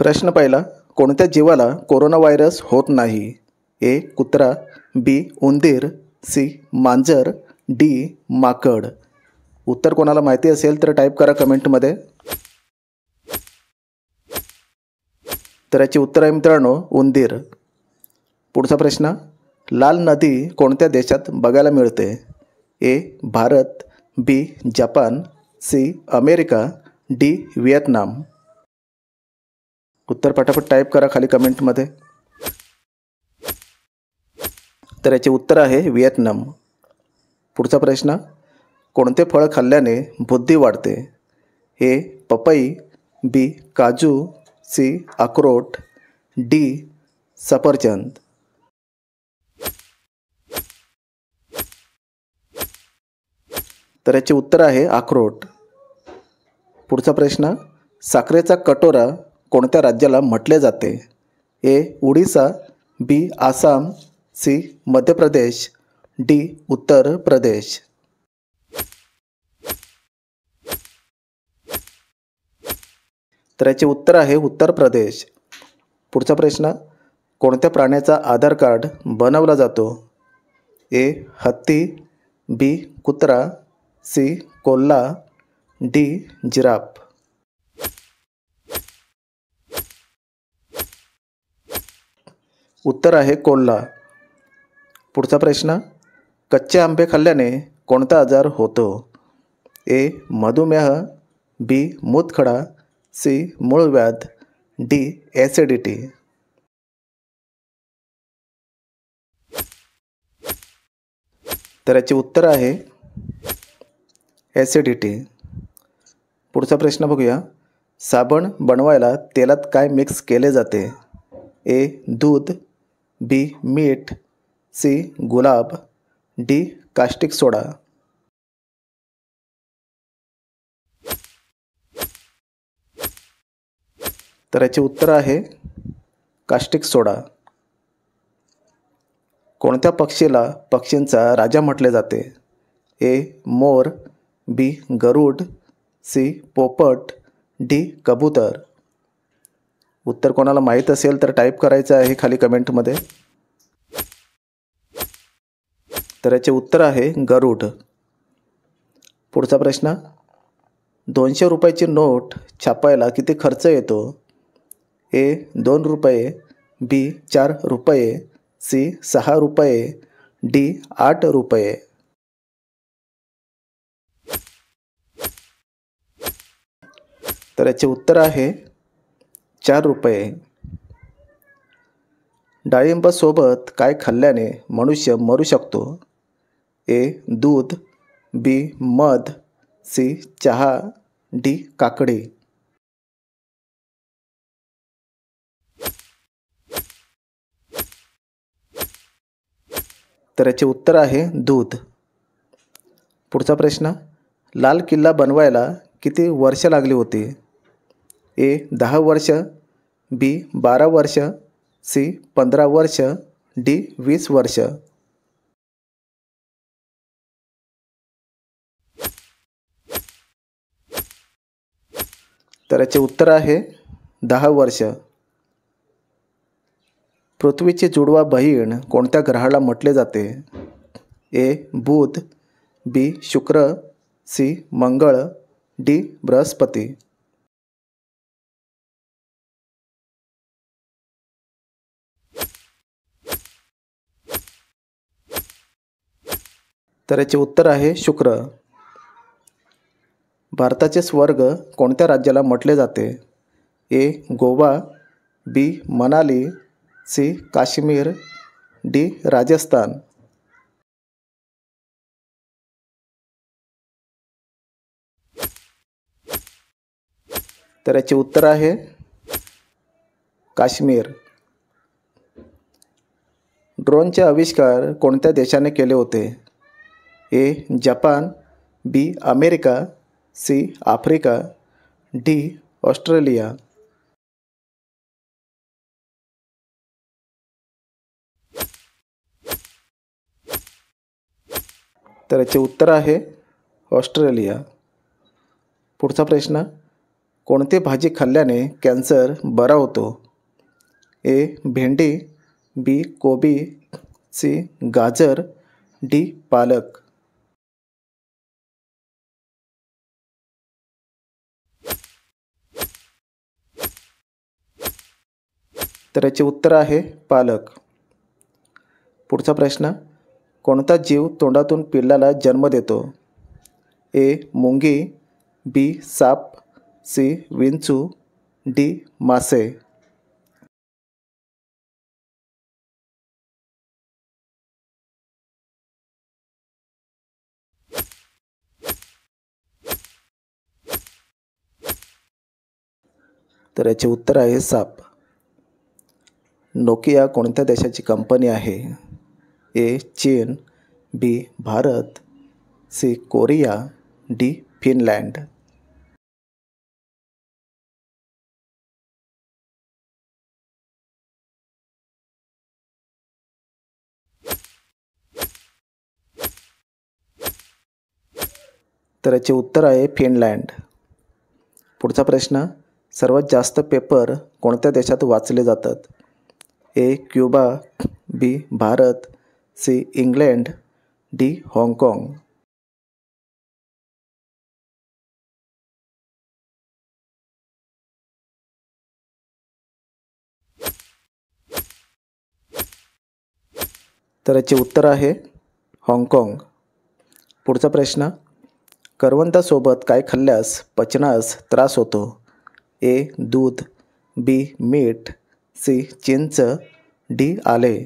प्रश्न पहिला, कोणत्या जीवाला कोरोना व्हायरस होत नाही? ए कुत्रा, बी उंदीर, सी मांजर, डी माकड. उत्तर कोणाला माहिती असेल तर टाईप करा कमेंटमध्ये. तर याची उत्तर आहे मित्रांनो उंदीर. पुढचा प्रश्न, लाल नदी कोणत्या देशात बघायला मिळते? A Bharat, B Japan, C America, D Vietnam. उत्तर पटापट टाईप करा खाली कमेंटमध्ये. तर याचे उत्तर आहे व्हिएतनाम. पुढचा प्रश्न, कोणते फळ खाल्ल्याने बुद्धी वाढते? ए पपई, बी काजू, सी अक्रोड, डी सफरचंद. तर याचे उत्तर आहे अक्रोड. पुढचा प्रश्न, साखरेचा कटोरा कोणत्या राज्याला म्हटले जाते? ए ओडिसा, बी आसाम, सी मध्य प्रदेश, डी उत्तर प्रदेश. तर याचे उत्तर आहे उत्तर प्रदेश. पुढचा प्रश्न, कोणत्या प्राण्याचा आधार कार्ड बनवला जातो? ए हत्ती, बी कुत्रा, सी कोल्हा, डी जिराफ. उत्तर आहे कोल्हा. पुढचा प्रश्न, कच्चे आंबे खाल्ल्याने कोणता आजार होतो? ए मधुमेह, बी मूतखडा, सी मूळव्याध, डी ॲसिडिटी. तर याचे उत्तर आहे ॲसिडिटी. पुढचा प्रश्न बघूया, साबण बनवायला तेलात काय मिक्स केले जाते? ए दूध, बी मीठ, सी गुलाब, डी कास्टिक सोडा. तर याचे उत्तर आहे कास्टिक सोडा. कोणत्या पक्षीला पक्षींचा राजा म्हटले जाते? ए मोर, बी गरुड, सी पोपट, डी कबूतर. उत्तर कोणाला माहीत असेल तर टाईप करायचं आहे खाली कमेंटमध्ये. तर याचे उत्तर आहे गरुड. पुढचा प्रश्न, 200 रुपयाची नोट छापायला किती खर्च येतो? ए 2 रुपये, बी 4 रुपये, सी 6 रुपये, डी 8 रुपये. तर याचे उत्तर आहे 4 रुपये. डाळिंबासोबत काय खाल्ल्याने मनुष्य मरू शकतो? ए दूध, बी मध, सी चहा, डी काकडी. तर याचे उत्तर आहे दूध. पुढचा प्रश्न, लाल किल्ला बनवायला किती वर्ष लागली होती? ए 10 वर्ष, बी 12 वर्ष, सी 15 वर्ष, डी 20 वर्ष. तर याचे उत्तर आहे 10 वर्ष. पृथ्वीची जुडवा बहीण कोणत्या ग्रहाला म्हटले जाते? ए बुध, बी शुक्र, सी मंगळ, डी बृहस्पती. तर याचे उत्तर आहे शुक्र. भारताचे स्वर्ग कोणत्या राज्याला म्हटले जाते? ए गोवा, बी मनाली, सी काश्मीर, डी राजस्थान. तर याचे उत्तर आहे काश्मीर. ड्रोनचे आविष्कार कोणत्या देशाने केले होते? A Japan, B America, C Africa, D Australia. तर याचे उत्तर आहे ऑस्ट्रेलिया. पुढचा प्रश्न, कोणती भाजी खाल्ल्याने कॅन्सर बरा होतो? ए भेंडी, बी कोबी, सी गाजर, डी पालक. तर याचे उत्तर आहे पालक. पुढचा प्रश्न, कोणता जीव तोंडातून पिल्लाला जन्म देतो? ए मुंगी, बी साप, सी विंचू, डी मासे. तर याचे उत्तर आहे साप. नोकिया कोणत्या देशाची कंपनी आहे? ए चीन, B Bharat, C Korea, D Finland. तर याचे उत्तर आहे फिनलँड. पुढचा प्रश्न, सर्वात जास्त पेपर कोणत्या देशात वाचले जातात? ए क्युबा, बी भारत, सी इंग्लंड, डी हाँगकाँग. तर याचे उत्तर आहे हाँगकाँग. पुढचा प्रश्न, करवंदासोबत काय खाल्ल्यास पचनास त्रास होतो? ए दूध, बी मीठ, सी चिंच, डी आले.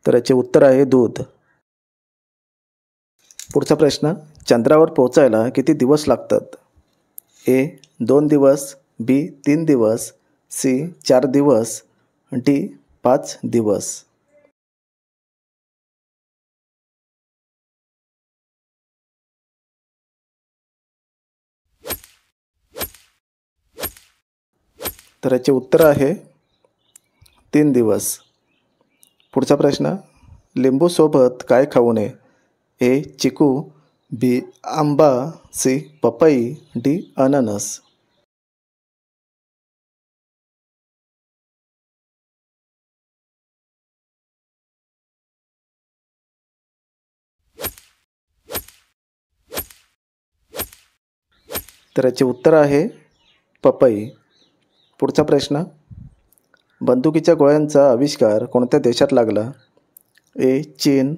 तर याचे उत्तर आहे दूध. पुढचा प्रश्न, चंद्रावर पोहोचायला किती दिवस लागतात? ए 2 दिवस, बी 3 दिवस, सी 4 दिवस, डी 5 दिवस. तर याचे उत्तर आहे 3 दिवस. पुढचा प्रश्न, लिंबूसोबत काय खाऊ नये? ए चिकू, बी आंबा, सी पपई, डी अननस. तर याचे उत्तर आहे पपई. पुढचा प्रश्न, बंदुकीच्या गोळ्यांचा आविष्कार कोणत्या देशात लागला? ए चीन,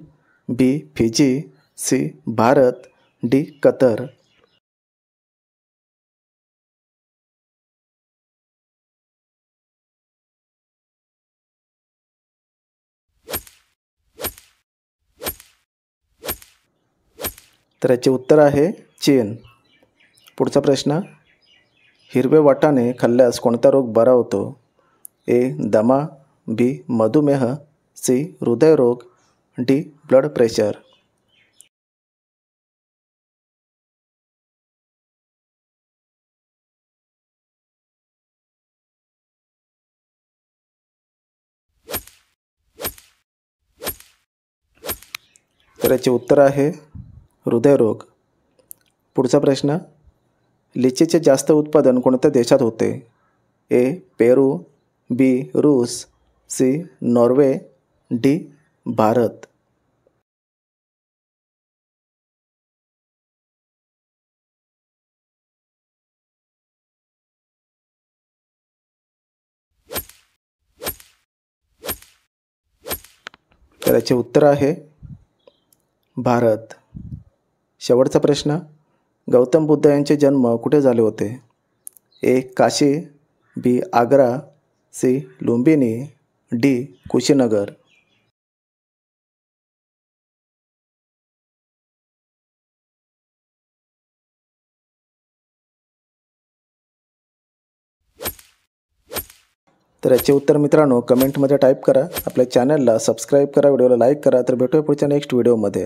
बी फिजी, सी भारत, डी कतर. तर याचे उत्तर आहे चीन. पुढचा प्रश्न, हिरवे वाटाणे खाल्ल्यास कोणता रोग बरा होतो? ए दमा, बी मधुमेह, सी हृदयरोग, डी ब्लड प्रेशर. तर याचे उत्तर आहे हृदयरोग. पुढचा प्रश्न, लिचीचे जास्त उत्पादन कोणत्या देशात होते? ए पेरू, बी रूस, सी नॉर्वे, डी भारत. तर याचे उत्तर आहे भारत. शेवटचा प्रश्न, गौतम बुद्ध यांचे जन्म कुठे झाले होते? ए काशी, बी आग्रा, सी लुंबिनी, डी कुशीनगर. तर याचे उत्तर मित्रांनो कमेंटमध्ये टाईप करा. आपल्या चॅनलला सबस्क्राईब करा, व्हिडिओला लाईक करा. तर भेटूया पुढच्या नेक्स्ट व्हिडिओमध्ये.